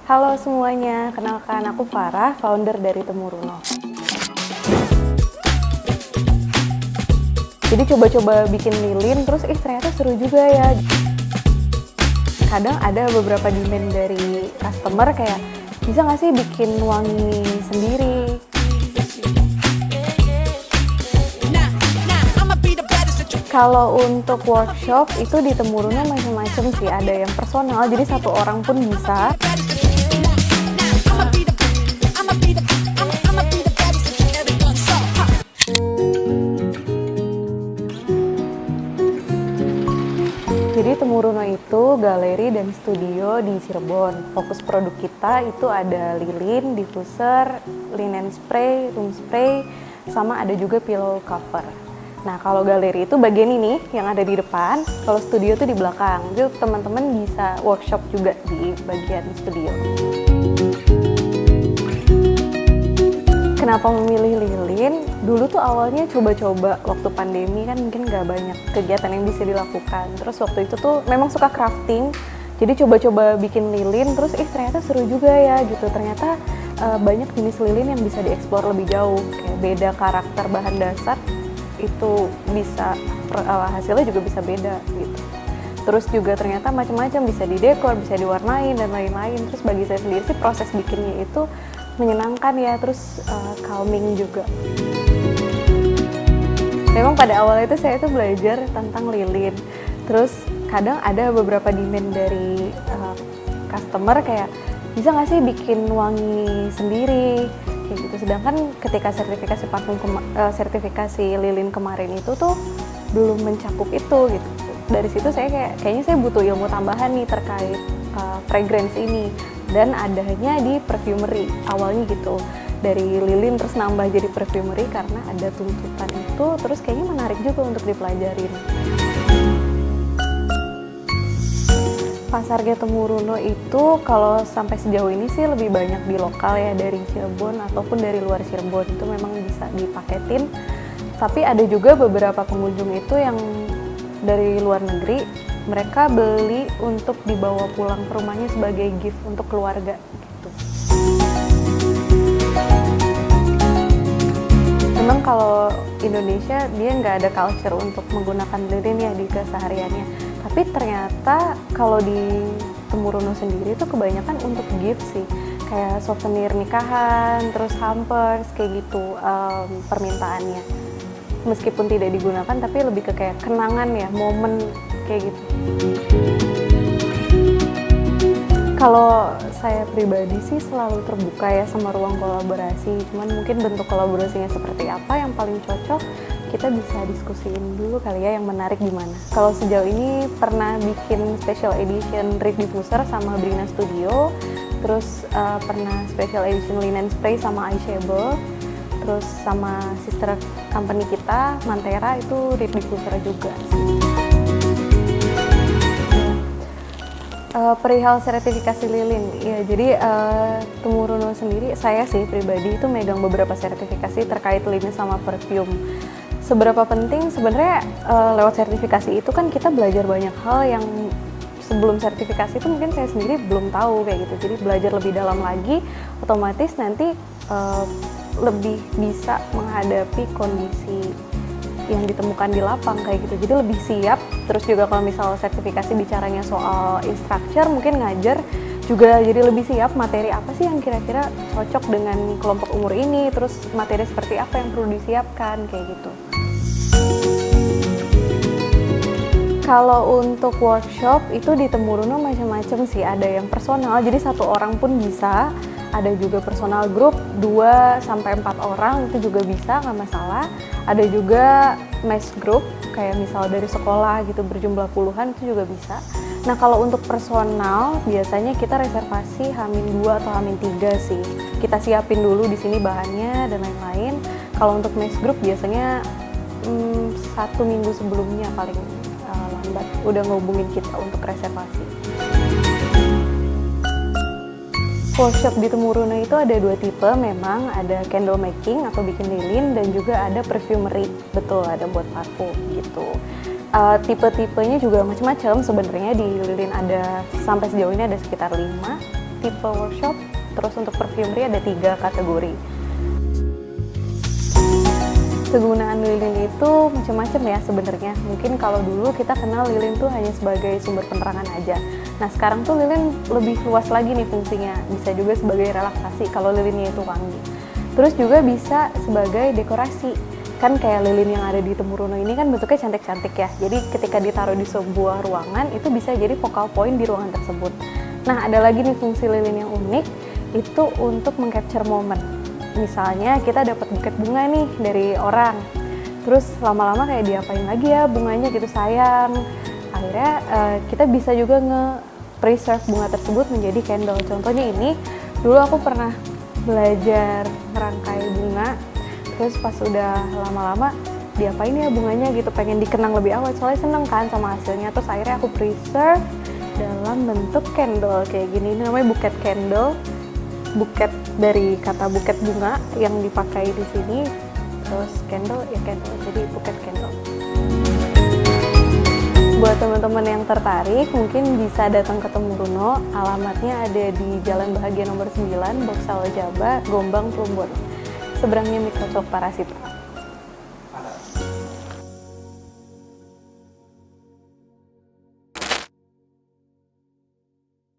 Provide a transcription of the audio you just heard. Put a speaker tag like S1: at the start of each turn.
S1: Halo semuanya, kenalkan aku Farah, founder dari Temuruno. Jadi coba-coba bikin lilin, terus ternyata seru juga ya. Kadang ada beberapa demand dari customer kayak, bisa nggak sih bikin wangi sendiri? Kalau untuk workshop itu di Temuruno macam-macam sih, ada yang personal, jadi satu orang pun bisa. Jadi Temuruno itu galeri dan studio di Cirebon. Fokus produk kita itu ada lilin, diffuser, linen spray, room spray, sama ada juga pillow cover. Nah, kalau galeri itu bagian ini yang ada di depan, kalau studio itu di belakang. Jadi teman-teman bisa workshop juga di bagian studio. Kenapa memilih lilin? Dulu tuh awalnya coba-coba waktu pandemi kan mungkin nggak banyak kegiatan yang bisa dilakukan. Terus waktu itu tuh memang suka crafting, jadi coba-coba bikin lilin, terus ternyata seru juga ya gitu. Ternyata banyak jenis lilin yang bisa dieksplor lebih jauh, kayak beda karakter bahan dasar, itu bisa hasilnya juga bisa beda gitu. Terus juga ternyata macam-macam, bisa didekor, bisa diwarnain dan lain-lain. Terus bagi saya sendiri sih proses bikinnya itu menyenangkan ya, terus calming juga. Memang pada awalnya itu saya tuh belajar tentang lilin. Terus kadang ada beberapa demand dari customer kayak, bisa nggak sih bikin wangi sendiri? Kayak gitu. Sedangkan ketika sertifikasi parfum sertifikasi lilin kemarin itu tuh belum mencakup itu gitu. Dari situ saya kayaknya saya butuh ilmu tambahan nih terkait fragrance ini, dan adanya di perfumery awalnya gitu, dari lilin terus nambah jadi perfumery karena ada tuntutan itu, terus kayaknya menarik juga untuk dipelajarin. Pasarnya Temuruno itu kalau sampai sejauh ini sih lebih banyak di lokal ya, dari Cirebon ataupun dari luar Cirebon, itu memang bisa dipaketin. Tapi ada juga beberapa pengunjung itu yang dari luar negeri, mereka beli untuk dibawa pulang ke rumahnya sebagai gift untuk keluarga gitu. Memang kalau Indonesia dia nggak ada culture untuk menggunakan lilin ya di kesehariannya. Tapi ternyata kalau di Temuruno sendiri itu kebanyakan untuk gift sih, kayak souvenir nikahan, terus hampers kayak gitu permintaannya. Meskipun tidak digunakan tapi lebih ke kayak kenangan ya, momen kayak gitu. Kalau saya pribadi sih selalu terbuka ya sama ruang kolaborasi, cuman mungkin bentuk kolaborasinya seperti apa yang paling cocok kita bisa diskusiin dulu kali ya, yang menarik gimana. Kalau sejauh ini pernah bikin special edition Reed Diffuser sama Brina Studio, terus pernah special edition linen spray sama Eyeshable, terus sama sister company kita Mantera itu Reed Diffuser juga. Perihal sertifikasi lilin, ya jadi Temuruno sendiri, saya sih pribadi itu megang beberapa sertifikasi terkait lilin sama perfume. Seberapa penting sebenarnya lewat sertifikasi itu kan kita belajar banyak hal yang sebelum sertifikasi itu mungkin saya sendiri belum tahu kayak gitu. Jadi belajar lebih dalam lagi, otomatis nanti lebih bisa menghadapi kondisi yang ditemukan di lapang kayak gitu, jadi lebih siap. Terus juga kalau misal sertifikasi bicaranya soal instructor, mungkin ngajar juga jadi lebih siap materi apa sih yang kira-kira cocok dengan kelompok umur ini, terus materi seperti apa yang perlu disiapkan kayak gitu. Kalau untuk workshop itu di Temuruno macam-macam sih, ada yang personal jadi satu orang pun bisa, ada juga personal group 2 sampai 4 orang itu juga bisa, nggak masalah. Ada juga mass group kayak misal dari sekolah gitu berjumlah puluhan itu juga bisa. Nah, kalau untuk personal biasanya kita reservasi H-2 atau H-3 sih. Kita siapin dulu di sini bahannya dan lain-lain. Kalau untuk mass group biasanya 1 minggu sebelumnya paling lambat udah ngehubungin kita untuk reservasi. Workshop di Temuruno itu ada 2 tipe, memang ada candle making atau bikin lilin, dan juga ada perfumery, betul ada buat parfum gitu. Tipe-tipenya juga macam-macam sebenarnya, di lilin ada sampai sejauh ini ada sekitar 5 tipe workshop. Terus untuk perfumery ada 3 kategori. Kegunaan lilin itu macam-macam ya sebenarnya. Mungkin kalau dulu kita kenal lilin tuh hanya sebagai sumber penerangan aja. Nah sekarang tuh lilin lebih luas lagi nih fungsinya. Bisa juga sebagai relaksasi kalau lilinnya itu wangi. Terus juga bisa sebagai dekorasi. Kan kayak lilin yang ada di Temuruna ini kan bentuknya cantik-cantik ya. Jadi ketika ditaruh di sebuah ruangan itu bisa jadi focal point di ruangan tersebut. Nah ada lagi nih fungsi lilin yang unik, itu untuk meng-capture momen. Misalnya kita dapat buket bunga nih dari orang, terus lama-lama kayak diapain lagi ya bunganya gitu sayang. Akhirnya kita bisa juga nge-preserve bunga tersebut menjadi candle. Contohnya ini, dulu aku pernah belajar merangkai bunga, terus pas udah lama-lama diapain ya bunganya gitu, pengen dikenang lebih awet, soalnya seneng kan sama hasilnya. Terus akhirnya aku preserve dalam bentuk candle kayak gini. Ini namanya buket candle. Buket dari kata buket bunga yang dipakai di sini, terus candle ya candle, jadi buket candle. Buat teman-teman yang tertarik mungkin bisa datang ke Temuruna. Alamatnya ada di Jalan Bahagia nomor 9, Boksal Jaba, Gombang, Plumbon, seberangnya Mikrocok Parasita.